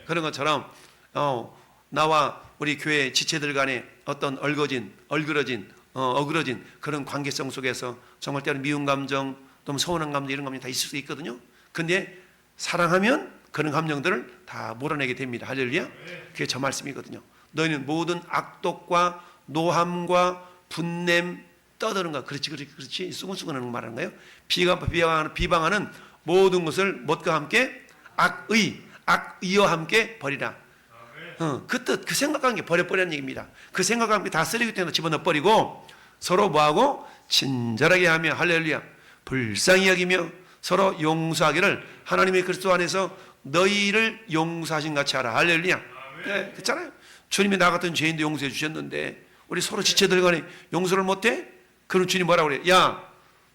그런 것처럼 나와 우리 교회 지체들 간에 어떤 어그러진 그런 관계성 속에서 정말 때로는 미운 감정, 또 서운한 감정 이런 감정이 다 있을 수 있거든요. 근데 사랑하면 그런 감정들을 다 몰아내게 됩니다. 할렐루야. 그게 저 말씀이거든요. 너희는 모든 악독과 노함과 분냄 떠드는 것 그렇지 수근수근하는 거 말하는 거예요. 비방하는 모든 것을 뭣과 함께 악의와 함께 버리라. 그 뜻, 그 생각과 함께 버려버리는 얘기입니다. 그 생각과 함께 다 쓰레기통에 집어넣어 버리고 서로 뭐하고 친절하게 하며 할렐루야 불쌍히 여기며 서로 용서하기를 하나님의 그리스도 안에서 너희를 용서하신 같이 하라. 할렐루야. 네, 그렇잖아요. 주님이 나 같은 죄인도 용서해 주셨는데 우리 서로 지체들 간에 용서를 못해? 그럼 주님 뭐라고 그래? 야,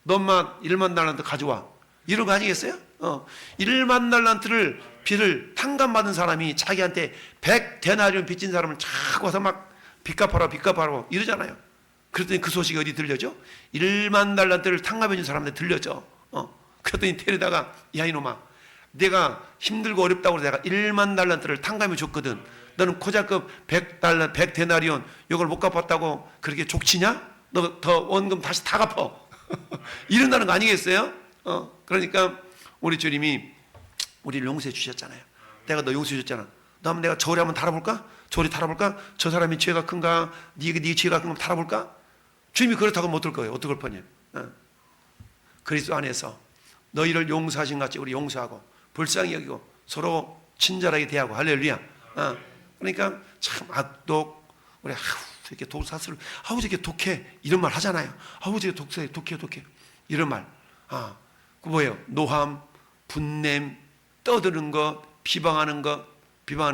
너만 1만 달란트 가져와. 이런 거 아니겠어요? 1만 달란트를 빚을 탕감받은 사람이 자기한테 100데나리온 빚진 사람을 자꾸 와서 막 빚 갚아라 이러잖아요. 그랬더니 그 소식이 어디 들려져? 1만 달란트를 탕감해 준 사람한테 들려져. 그랬더니 데려다가 야 이놈아 내가 힘들고 어렵다고 내가 1만 달란트를 탕감해 줬거든. 너는 코자급 100데나리온 이걸 못 갚았다고 그렇게 족치냐? 너 더 원금 다시 다 갚아. 이런다는 거 아니겠어요? 그러니까 우리 주님이 우리를 용서해 주셨잖아요. 내가 너 용서해 줬잖아. 너 한번 내가 저리 한번 달아볼까? 저리 달아볼까? 저 사람이 죄가 큰가? 네 죄가 큰가 달아볼까? 주님이 그렇다고 못 들 거예요. 어떡할 뻔이에요. 그리스도 안에서 너희를 용서하신 같이 우리 용서하고 불쌍히 여기고 서로 친절하게 대하고 할렐루야. 그러니까 참 악독 우리 이렇게 도사슬 저렇게 독해 이런 말 하잖아요. 저렇게 독해 이런 말. 그 뭐예요? 노함, 분냄, 떠드는 것, 비방하는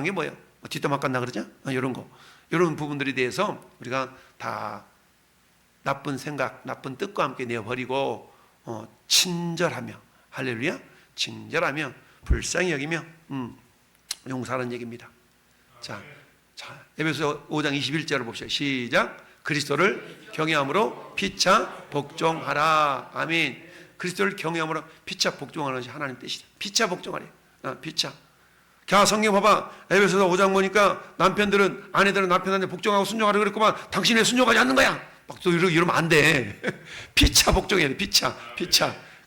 게 뭐예요? 뒷담화 깐다 그러죠? 이런 거. 이런 부분들에 대해서 우리가 다 나쁜 생각, 나쁜 뜻과 함께 내어버리고 친절하며 할렐루야 친절하며 불쌍히 여기며 용서하는 얘기입니다. 자, 에베소 5장 21절을 봅시다. 시작. 그리스도를 경외함으로 피차 복종하라. 아멘. 그리스도를 경외함으로 피차 복종하는 것이 하나님 뜻이다. 피차 복종하래. 피차. 자, 성경 봐봐. 에베소서 5장 보니까 남편들은 아내들은 남편한테 복종하고 순종하라 그랬구만. 당신 왜 순종하지 않는 거야? 막 또 이러면 안 돼. 피차 복종해야 돼. 피차.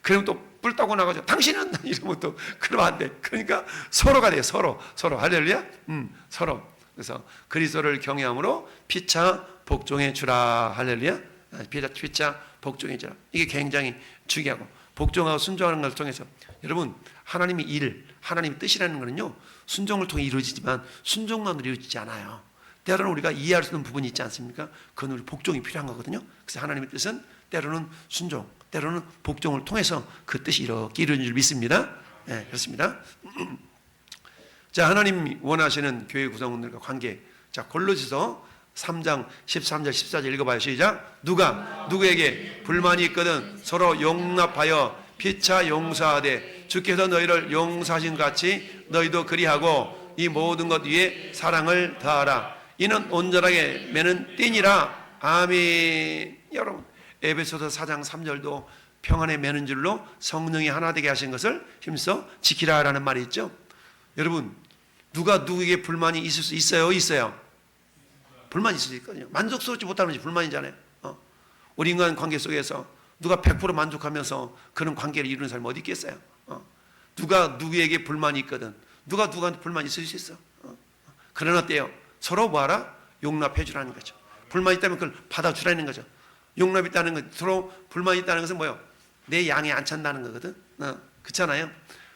그러면 또 뿔 따고 나가죠. 당신은 이러면 또 그러면 안 돼. 그러니까 서로가 돼요. 서로. 할렐루야. 서로. 그래서 그리스도를 경외함으로 피차 복종해 주라. 할렐루야. 피차 복종해 주라. 이게 굉장히 중요하고, 복종하고 순종하는 걸 통해서 여러분, 하나님의 일, 하나님의 뜻이라는 것은요, 순종을 통해 이루어지지만 순종만으로 이루어지지 않아요. 때로는 우리가 이해할 수 있는 부분이 있지 않습니까? 그건 우리 복종이 필요한 거거든요. 그래서 하나님의 뜻은 때로는 순종, 때로는 복종을 통해서 그 뜻이 이렇게 이루어진 줄 믿습니다. 네, 그렇습니다. 자, 하나님이 원하시는 교회 구성원들과 관계. 자, 골로새서 3장 13절 14절 읽어봐요. 시작. 누구에게 불만이 있거든 서로 용납하여 피차 용서하되 주께서 너희를 용서하신 같이 너희도 그리하고 이 모든 것 위에 사랑을 더하라. 이는 온전하게 매는 띠니라. 아멘. 여러분, 에베소서 4장 3절도 평안에 매는 줄로 성령이 하나 되게 하신 것을 힘써 지키라라는 말이 있죠. 여러분, 누가 누구에게 불만이 있을 수 있어요? 불만이 있을 수 있거든요. 만족스럽지 못하는 것이 불만이잖아요. 우리 인간 관계 속에서 누가 100% 만족하면서 그런 관계를 이루는 사람이 어디 있겠어요? 누가 누구에게 불만이 있거든 누가 누구한테 불만이 있을 수 있어. 그러나 어때요? 서로 뭐하라? 용납해 주라는 거죠. 불만이 있다면 그걸 받아주라는 거죠. 용납이 있다는 것, 서로 불만이 있다는 것은 뭐예요? 내 양에 안 찬다는 거거든. 그렇잖아요.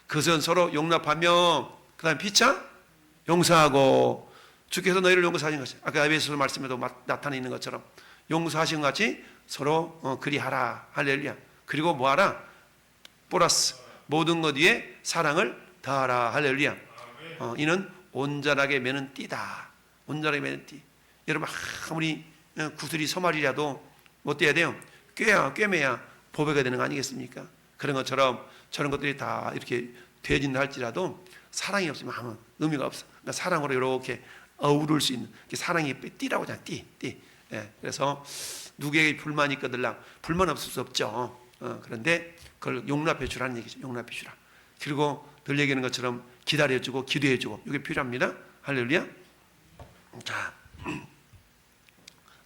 그것은 서로 용납하며 그 다음에 피차 용서하고 주께서 너희를 용서하신 것이 아까 에베소서 말씀에도 나타나 있는 것처럼 용서하신 것 같이 서로 그리하라. 할렐루야. 그리고 뭐하라? 플러스 모든 것 위에 사랑을 더하라. 할렐루야. 이는 온전하게 매는 띠다. 온전하게 매는 띠. 여러분, 아무리 구슬이 서말이라도 어때야 돼요? 꿰매야 보배가 되는 거 아니겠습니까? 그런 것처럼 저런 것들이 다 이렇게 되어진다 할지라도 사랑이 없으면 아무 의미가 없어. 그러니까 사랑으로 이렇게 어우를 수 있는 사랑이 띠라고 하잖아. 띠. 예, 그래서 누구에게 불만이 있거들랑 불만 없을 수 없죠. 그런데 그걸 용납해 주라는 얘기죠. 용납해 주라. 그리고 늘 얘기하는 것처럼 기다려주고 기도해주고 이게 필요합니다. 할렐루야. 자,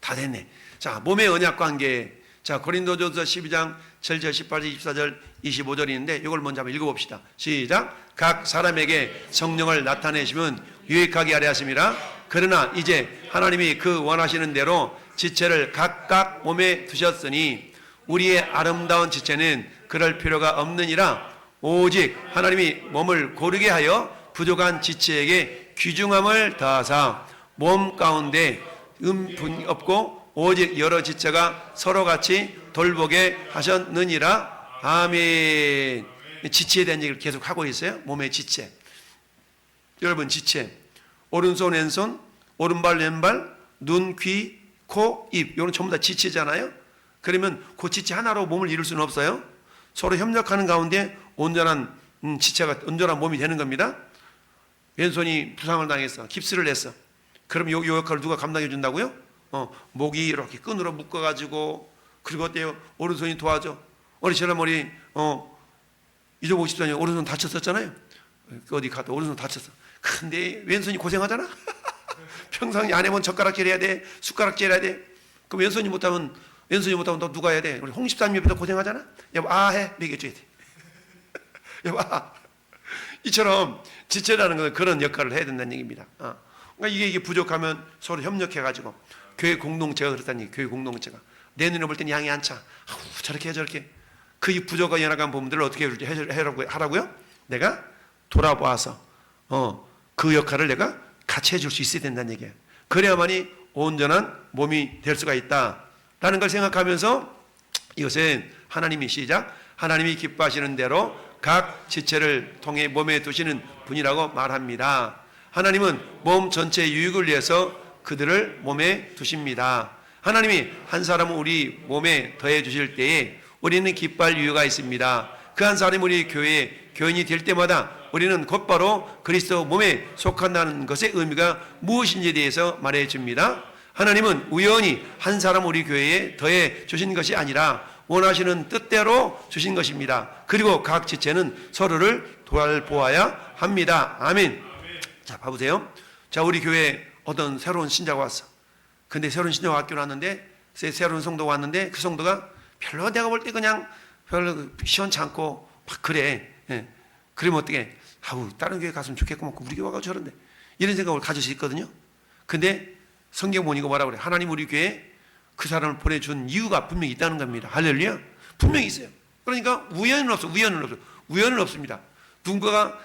다 됐네. 자, 몸의 언약 관계. 자, 고린도전서 12장 7절 18절 24절 25절이 있는데 이걸 먼저 한번 읽어봅시다. 시작. 각 사람에게 성령을 나타내시면 유익하게 하려 하심이라. 그러나 이제 하나님이 그 원하시는 대로 지체를 각각 몸에 두셨으니 우리의 아름다운 지체는 그럴 필요가 없느니라. 오직 하나님이 몸을 고르게 하여 부족한 지체에게 귀중함을 더하사 몸 가운데 분이 없고 오직 여러 지체가 서로 같이 돌보게 하셨느니라. 아멘. 지체에 대한 얘기를 계속 하고 있어요. 몸의 지체. 여러분, 지체. 오른손, 왼손, 오른발, 왼발, 눈, 귀, 코, 입. 이건 전부 다 지체잖아요. 그러면 그 지체 하나로 몸을 이룰 수는 없어요. 서로 협력하는 가운데 온전한 지체가, 온전한 몸이 되는 겁니다. 왼손이 부상을 당했어. 깁스를 했어. 그럼 요 역할을 누가 감당해 준다고요? 목이 이렇게 끈으로 묶어가지고, 그리고 어때요? 오른손이 도와줘. 우리 지난번에 잊어보십시오. 오른손 다쳤었잖아요. 어디 가도 오른손 다쳤어. 근데 왼손이 고생하잖아. 평상시 안 해면 젓가락질 해야 돼, 숟가락질 해야 돼. 그럼 왼손이 못하면 또 누가 해야 돼? 우리 홍 집사님 옆에서 고생하잖아. 여보, 해 먹여줘야 돼. 여보, 이처럼 지체라는 것은 그런 역할을 해야 된다는 얘기입니다. 그러니까 이게 부족하면 서로 협력해가지고 교회 공동체가 그렇다는 얘기. 교회 공동체가 내 눈에 볼 때는 양이 안 차. 저렇게 저렇게 그 부족한 연약한 부분들을 어떻게 하라고요? 내가 돌아보아서 그 역할을 내가 같이 해줄 수 있어야 된다는 얘기예요. 그래야만이 온전한 몸이 될 수가 있다라는 걸 생각하면서 이것은 하나님이 시작. 하나님이 기뻐하시는 대로 각 지체를 통해 몸에 두시는 분이라고 말합니다. 하나님은 몸 전체의 유익을 위해서 그들을 몸에 두십니다. 하나님이 한 사람을 우리 몸에 더해 주실 때에 우리는 기뻐할 이유가 있습니다. 그 한 사람이 우리 교회의 교인이 될 때마다 우리는 곧바로 그리스도 몸에 속한다는 것의 의미가 무엇인지에 대해서 말해 줍니다. 하나님은 우연히 한 사람 우리 교회에 더해 주신 것이 아니라 원하시는 뜻대로 주신 것입니다. 그리고 각 지체는 서로를 돌보아야 합니다. 아멘. 자, 봐보세요. 자, 우리 교회에 어떤 새로운 신자가 왔어. 근데 새로운 신자가 학교를 왔는데, 새로운 성도가 왔는데, 그 성도가 별로 내가 볼 때 그냥 별로 시원찮고 막 그래. 예. 그러면 어떻게? 아우, 다른 교회 갔으면 좋겠구만. 우리 교회 와가 저런데. 이런 생각을 가질 수 있거든요. 근데 성경 보니까 뭐라 그래? 하나님 우리 교회에 그 사람을 보내준 이유가 분명히 있다는 겁니다. 할렐루야. 분명히 있어요. 그러니까 우연은 없어. 우연은 없습니다. 누군가가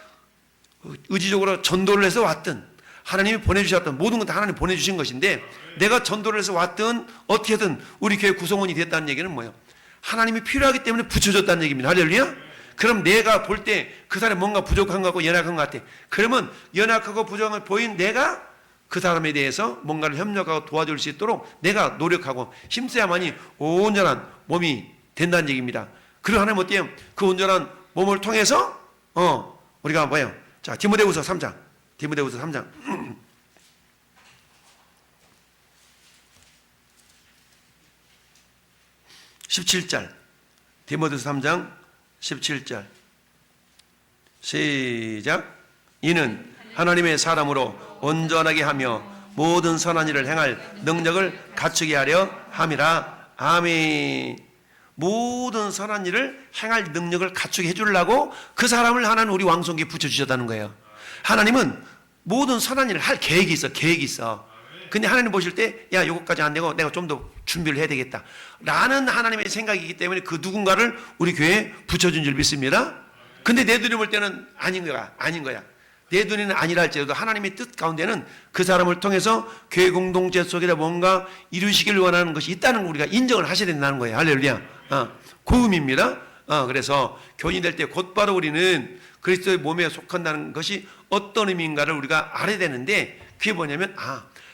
의지적으로 전도를 해서 왔든 하나님이 보내주셨던 모든 건 다 하나님 보내주신 것인데, 내가 전도를 해서 왔든 어떻게든 우리 교회 구성원이 됐다는 얘기는 뭐예요? 하나님이 필요하기 때문에 붙여줬다는 얘기입니다. 할렐루야. 그럼 내가 볼 때 그 사람이 뭔가 부족한 것 같고 연약한 것 같아. 그러면 연약하고 부족한 걸 보인 내가 그 사람에 대해서 뭔가를 협력하고 도와줄 수 있도록 내가 노력하고 힘써야만이 온전한 몸이 된다는 얘기입니다. 그리고 하나님 어때요? 그 온전한 몸을 통해서 우리가 뭐예요? 자, 디모데후서 3장 17절. 디모데후서 3장 17절. 시작. 이는 하나님의 사람으로 온전하게 하며 모든 선한 일을 행할 능력을 갖추게 하려 함이라. 아멘. 모든 선한 일을 행할 능력을 갖추게 해주려고 그 사람을 하나님 우리 왕성기에 붙여주셨다는 거예요. 하나님은 모든 선한 일을 할 계획이 있어. 근데 하나님 보실 때, 야, 요것까지 안 되고 내가 좀 더 준비를 해야 되겠다 라는 하나님의 생각이기 때문에 그 누군가를 우리 교회에 붙여준 줄 믿습니다. 근데 내 눈에 볼 때는 아닌 거야. 내 눈에는 아니라 할지라도 하나님의 뜻 가운데는 그 사람을 통해서 교회 공동체 속에다 뭔가 이루시길 원하는 것이 있다는 걸 우리가 인정을 하셔야 된다는 거예요. 할렐루야. 그 의미입니다. 그래서 교인이 될 때 곧바로 우리는 그리스도의 몸에 속한다는 것이 어떤 의미인가를 우리가 알아야 되는데, 그게 뭐냐면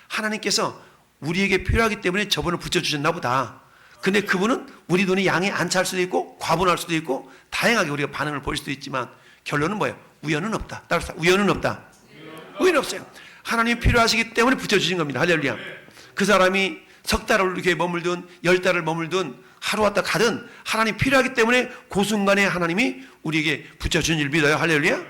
하나님께서 우리에게 필요하기 때문에 저분을 붙여주셨나 보다. 근데 그분은 우리 돈이 양에 안 찰 수도 있고 과분할 수도 있고 다양하게 우리가 반응을 보일 수도 있지만 결론은 뭐예요? 우연은 없다. 따라서 우연은 없다. 우연은 없어요. 하나님이 필요하시기 때문에 붙여주신 겁니다. 할렐루야. 그 사람이 석 달을 우리 교회에 머물든 10달을 머물든 하루 왔다 가든 하나님이 필요하기 때문에 그 순간에 하나님이 우리에게 붙여주신 줄 믿어요. 할렐루야.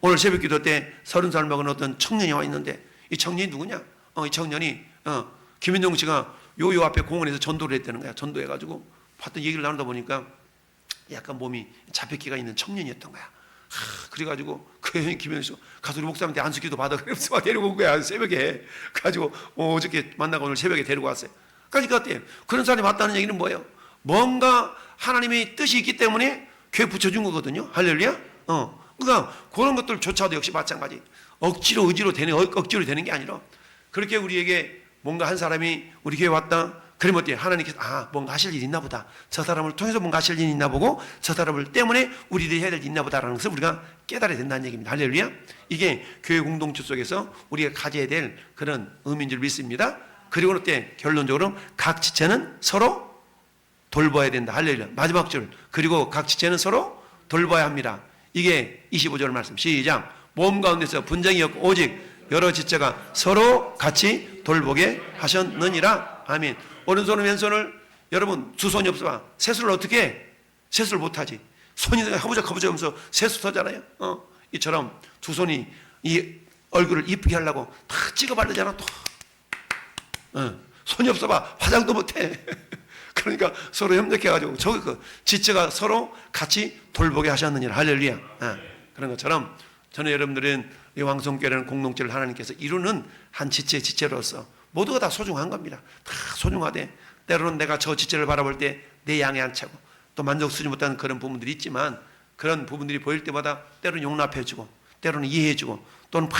오늘 새벽 기도 때 30살 먹은 어떤 청년이 와 있는데, 이 청년이 누구냐? 이 청년이 김인종 씨가 요 앞에 공원에서 전도를 했다는 거야. 전도해가지고 봤던 얘기를 나누다 보니까 약간 몸이 잡혔기가 있는 청년이었던 거야. 그래가지고 그 김인종 씨가 가서 우리 목사님한테 안수기도 받아. 그래서 막 데리고 온 거야. 새벽에. 가지고 어저께 만나고 오늘 새벽에 데리고 왔어요. 그러니까 어때요? 그런 사람이 왔다는 얘기는 뭐예요? 뭔가 하나님의 뜻이 있기 때문에 교회 붙여준 거거든요. 할렐루야. 그러니까 그런 것들조차도 역시 마찬가지. 억지로 되는 게 아니라, 그렇게 우리에게 뭔가 한 사람이 우리 교회 왔다. 그러면 어때요? 하나님께서 뭔가 하실 일이 있나 보다. 저 사람을 통해서 뭔가 하실 일이 있나 보고 저 사람을 때문에 우리들이 해야 될 일이 있나 보다라는 것을 우리가 깨달아야 된다는 얘기입니다. 할렐루야. 이게 교회 공동체 속에서 우리가 가져야 될 그런 의미인 줄 믿습니다. 그리고 어때? 결론적으로 각 지체는 서로 돌봐야 된다. 할렐루야. 마지막 줄. 그리고 각 지체는 서로 돌봐야 합니다. 이게 25절 말씀. 시작. 몸 가운데서 분쟁이 없고 오직 여러 지체가 서로 같이 돌보게 하셨느니라. 아멘. 오른손은 왼손을, 여러분 두 손이 없어봐. 세수를 어떻게 해? 세수를 못하지. 손이 허부적 하면서 세수 터잖아요. 이처럼 두 손이 이 얼굴을 이쁘게 하려고 다 찍어 바르잖아. 또 손이 없어봐. 화장도 못해. 그러니까 서로 협력해가지고 저기 그 지체가 서로 같이 돌보게 하셨느니라. 할렐루야. 그런 것처럼 저는 여러분들은 이 왕성교회라는 공동체를 하나님께서 이루는 한 지체로서 모두가 다 소중한 겁니다. 다 소중하대. 때로는 내가 저 지체를 바라볼 때 내 양에 안 차고 또 만족스러지 못하는 그런 부분들이 있지만, 그런 부분들이 보일 때마다 때로는 용납해주고 때로는 이해해주고 또는 막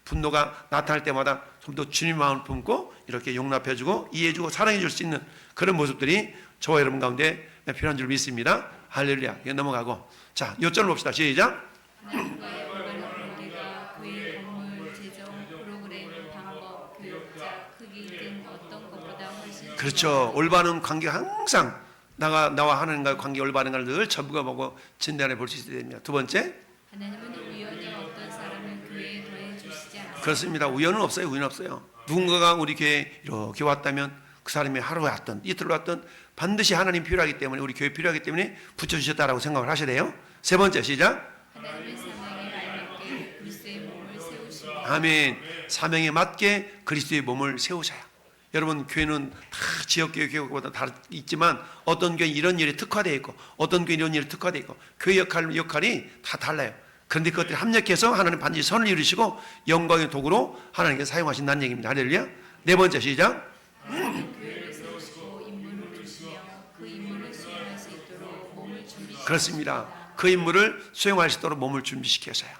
분노가 나타날 때마다 좀 더 주님 마음을 품고 이렇게 용납해주고 이해해주고 사랑해줄 수 있는 그런 모습들이 저와 여러분 가운데 필요한 줄 믿습니다. 할렐루야. 이거 넘어가고, 자, 요점을 봅시다. 시작. 하나님과의 올바른 관계가 교회 건물 재정 프로그램 방법 교육자 크기 등 어떤 것보다 훨씬 그렇죠. 올바른 관계, 항상 나와 하나님과의 관계 올바른 걸 늘 점검하고 진단해 볼 수 있어야 됩니다. 두 번째, 하나님은 우연히 어떤 사람을 교회에 더해 주시지 않습니다. 그렇습니다. 우연은 없어요. 우연 없어요. 누군가가 우리 교회에 이렇게 왔다면 그 사람이 하루에 왔든 이틀 왔든 반드시 하나님 필요하기 때문에 우리 교회 필요하기 때문에 붙여주셨다라고 생각을 하셔야 돼요. 세 번째 시작. 하나님의 사명에 알맞게 그리스도의 몸을 세우시고 아멘. 사명에 맞게 그리스도의 몸을 세우셔야. 여러분 교회는 다 지역교회 교회보다 다 있지만 어떤 교회 이런 일에 특화되어 있고 어떤 교회 이런 일에 특화되어 있고 교회 역할이 다 달라요. 그런데 그것들이 합력해서 하나님 반드시 선을 이루시고 영광의 도구로 하나님께서 사용하신다는 얘기입니다. 할렐루야. 네 번째 시작. 하나님은 교회를 세우시고 임무를 주시며 그 임무를 수행할 수 있도록 몸을 준비시키십니다. 그렇습니다. 그 임무를 수행할 수 있도록 몸을 준비시켜서요.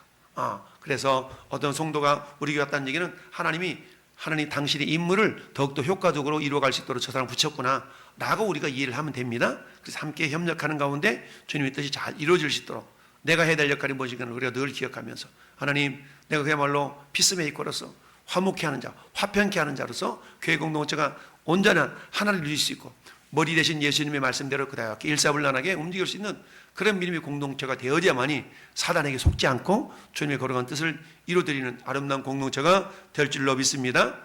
그래서 어떤 성도가 우리 교회 왔다는 얘기는 하나님 당신의 임무를 더욱더 효과적으로 이루어갈 수 있도록 저 사람 붙였구나 라고 우리가 이해를 하면 됩니다. 그래서 함께 협력하는 가운데 주님의 뜻이 잘 이루어질 수 있도록 내가 해야 될 역할이 무엇인가를 우리가 늘 기억하면서 하나님 내가 그야말로 피스메이커로서 화목케 하는 자, 화평케 하는 자로서 교회 공동체가 온전한 하나를 이룰 수 있고 머리 대신 예수님의 말씀대로 그다음에 일사불란하게 움직일 수 있는 그런 믿음의 공동체가 되어야만이 사단에게 속지 않고 주님의 거룩한 뜻을 이루어드리는 아름다운 공동체가 될 줄로 믿습니다.